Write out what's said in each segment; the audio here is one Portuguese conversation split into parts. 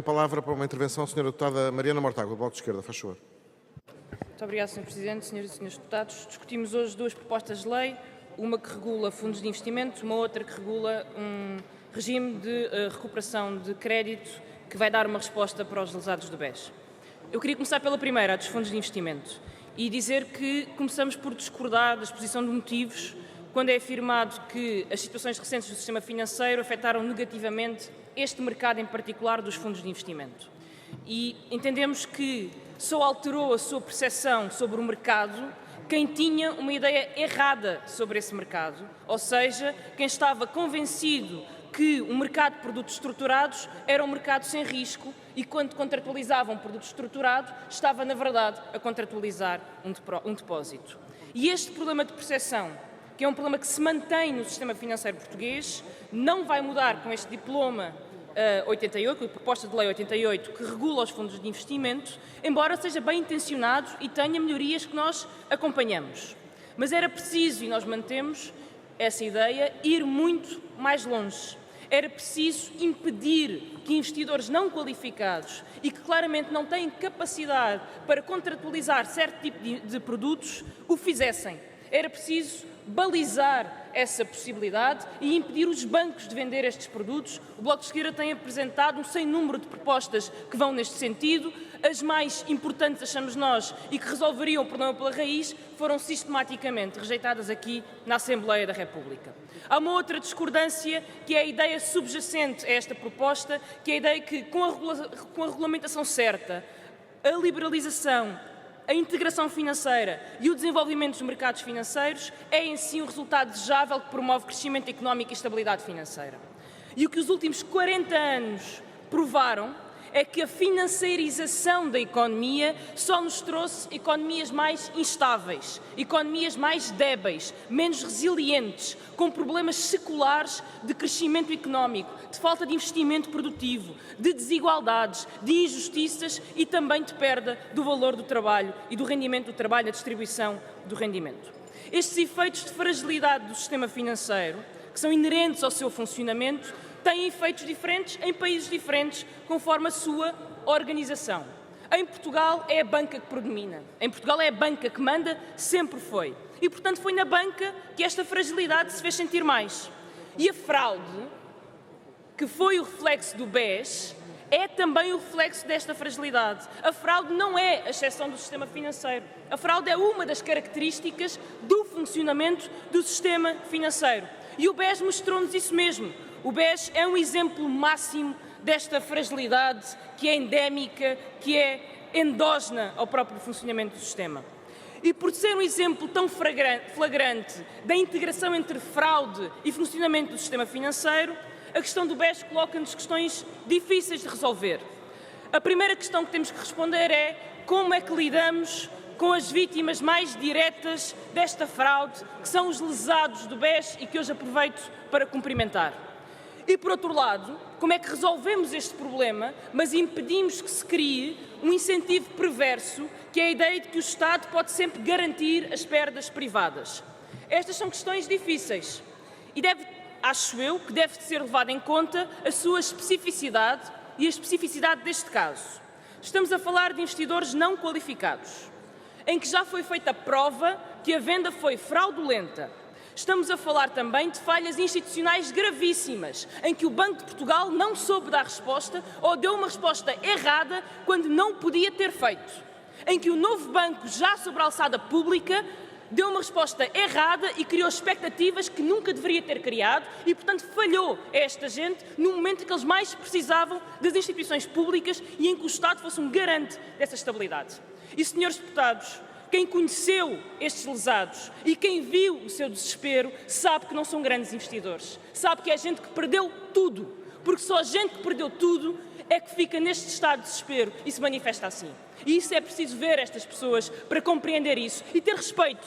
A palavra para uma intervenção, a Sra. Deputada Mariana Mortágua, do Bloco de Esquerda. Faz favor. Muito obrigada, Sr. Presidente. Senhoras e senhores deputados, discutimos hoje duas propostas de lei, uma que regula fundos de investimento, uma outra que regula um regime de recuperação de crédito que vai dar uma resposta para os lesados do BES. Eu queria começar pela primeira, a dos fundos de investimento, e dizer que começamos por discordar da exposição de motivos quando é afirmado que as situações recentes do sistema financeiro afetaram negativamente este mercado em particular dos fundos de investimento. E entendemos que só alterou a sua percepção sobre o mercado quem tinha uma ideia errada sobre esse mercado, ou seja, quem estava convencido que o mercado de produtos estruturados era um mercado sem risco e quando contratualizava um produto estruturado estava, na verdade, a contratualizar um depósito. E este problema de percepção, que é um problema que se mantém no sistema financeiro português, não vai mudar com este diploma 88, a proposta de lei 88, que regula os fundos de investimento, embora seja bem intencionado e tenha melhorias que nós acompanhamos. Mas era preciso, e nós mantemos essa ideia, ir muito mais longe. Era preciso impedir que investidores não qualificados e que claramente não têm capacidade para contratualizar certo tipo de produtos o fizessem. Era preciso balizar essa possibilidade e impedir os bancos de vender estes produtos. O Bloco de Esquerda tem apresentado um sem número de propostas que vão neste sentido. As mais importantes, achamos nós, e que resolveriam o problema pela raiz, foram sistematicamente rejeitadas aqui na Assembleia da República. Há uma outra discordância, que é a ideia subjacente a esta proposta, que é a ideia que, com a regulamentação certa, a liberalização, a integração financeira e o desenvolvimento dos mercados financeiros é em si um resultado desejável que promove crescimento económico e estabilidade financeira. E o que os últimos 40 anos provaram é que a financeirização da economia só nos trouxe economias mais instáveis, economias mais débeis, menos resilientes, com problemas seculares de crescimento económico, de falta de investimento produtivo, de desigualdades, de injustiças e também de perda do valor do trabalho e do rendimento do trabalho, a distribuição do rendimento. Estes efeitos de fragilidade do sistema financeiro, que são inerentes ao seu funcionamento, têm efeitos diferentes em países diferentes, conforme a sua organização. Em Portugal é a banca que predomina. Em Portugal é a banca que manda, sempre foi. E, portanto, foi na banca que esta fragilidade se fez sentir mais. E a fraude, que foi o reflexo do BES, é também o reflexo desta fragilidade. A fraude não é a exceção do sistema financeiro. A fraude é uma das características do funcionamento do sistema financeiro. E o BES mostrou-nos isso mesmo. O BES é um exemplo máximo desta fragilidade que é endémica, que é endógena ao próprio funcionamento do sistema. E por ser um exemplo tão flagrante da integração entre fraude e funcionamento do sistema financeiro, a questão do BES coloca-nos questões difíceis de resolver. A primeira questão que temos que responder é como é que lidamos com as vítimas mais diretas desta fraude, que são os lesados do BES e que hoje aproveito para cumprimentar. E, por outro lado, como é que resolvemos este problema, mas impedimos que se crie um incentivo perverso, que é a ideia de que o Estado pode sempre garantir as perdas privadas. Estas são questões difíceis e acho eu que deve ser levada em conta a sua especificidade e a especificidade deste caso. Estamos a falar de investidores não qualificados, em que já foi feita a prova que a venda foi fraudulenta. Estamos a falar também de falhas institucionais gravíssimas, em que o Banco de Portugal não soube dar resposta ou deu uma resposta errada quando não podia ter feito. Em que o novo banco, já sobre a alçada pública, deu uma resposta errada e criou expectativas que nunca deveria ter criado e, portanto, falhou a esta gente no momento em que eles mais precisavam das instituições públicas e em que o Estado fosse um garante dessa estabilidade. E, senhores deputados, quem conheceu estes lesados e quem viu o seu desespero sabe que não são grandes investidores. Sabe que é gente que perdeu tudo, porque só a gente que perdeu tudo é que fica neste estado de desespero e se manifesta assim. E isso é preciso ver estas pessoas para compreender isso e ter respeito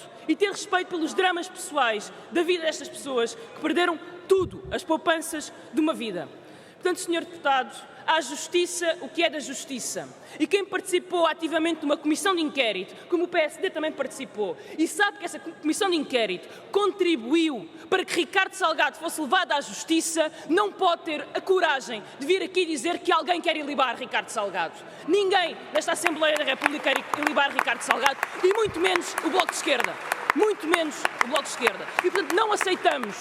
pelos dramas pessoais da vida destas pessoas que perderam tudo, as poupanças de uma vida. Portanto, senhor deputado, à Justiça o que é da Justiça. E quem participou ativamente de uma comissão de inquérito, como o PSD também participou, e sabe que essa comissão de inquérito contribuiu para que Ricardo Salgado fosse levado à Justiça, não pode ter a coragem de vir aqui dizer que alguém quer ilibar Ricardo Salgado. Ninguém nesta Assembleia da República quer ilibar Ricardo Salgado, e muito menos o Bloco de Esquerda. Muito menos o Bloco de Esquerda. E, portanto, não aceitamos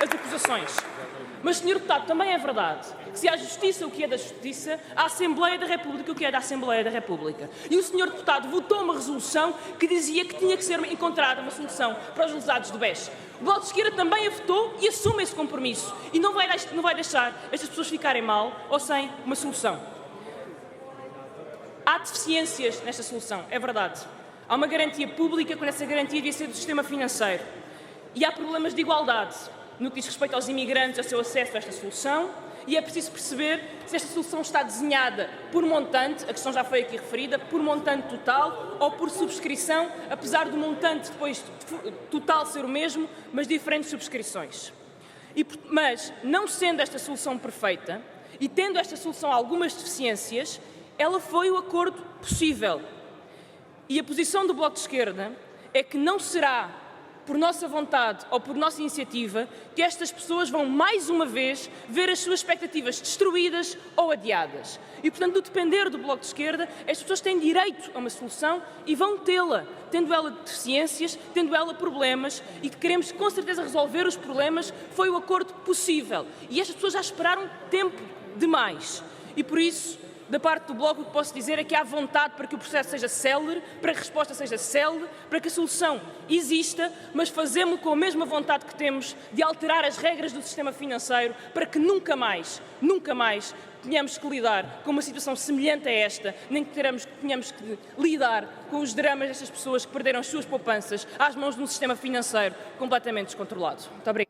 as acusações. Mas, Sr. Deputado, também é verdade que se há Justiça o que é da Justiça, há Assembleia da República o que é da Assembleia da República. E o Sr. Deputado votou uma resolução que dizia que tinha que ser encontrada uma solução para os lesados do BES. O Bloco de Esquerda também a votou e assume esse compromisso. E não vai deixar estas pessoas ficarem mal ou sem uma solução. Há deficiências nesta solução, é verdade. Há uma garantia pública quando essa garantia devia ser do sistema financeiro. E há problemas de igualdade no que diz respeito aos imigrantes, ao seu acesso a esta solução, e é preciso perceber se esta solução está desenhada por montante, a questão já foi aqui referida, por montante total ou por subscrição, apesar do montante depois total ser o mesmo, mas diferentes subscrições. Mas, não sendo esta solução perfeita, e tendo esta solução algumas deficiências, ela foi o acordo possível. E a posição do Bloco de Esquerda é que não será por nossa vontade ou por nossa iniciativa que estas pessoas vão mais uma vez ver as suas expectativas destruídas ou adiadas. E, portanto, no depender do Bloco de Esquerda, estas pessoas têm direito a uma solução e vão tê-la, tendo ela deficiências, tendo ela problemas, e queremos com certeza resolver os problemas. Foi o acordo possível. E estas pessoas já esperaram tempo demais. E por isso, da parte do Bloco, o que posso dizer é que há vontade para que o processo seja célere, para que a resposta seja célere, para que a solução exista, mas fazemos-lo com a mesma vontade que temos de alterar as regras do sistema financeiro para que nunca mais tenhamos que lidar com uma situação semelhante a esta, nem que tenhamos que lidar com os dramas destas pessoas que perderam as suas poupanças às mãos de um sistema financeiro completamente descontrolado. Muito obrigada.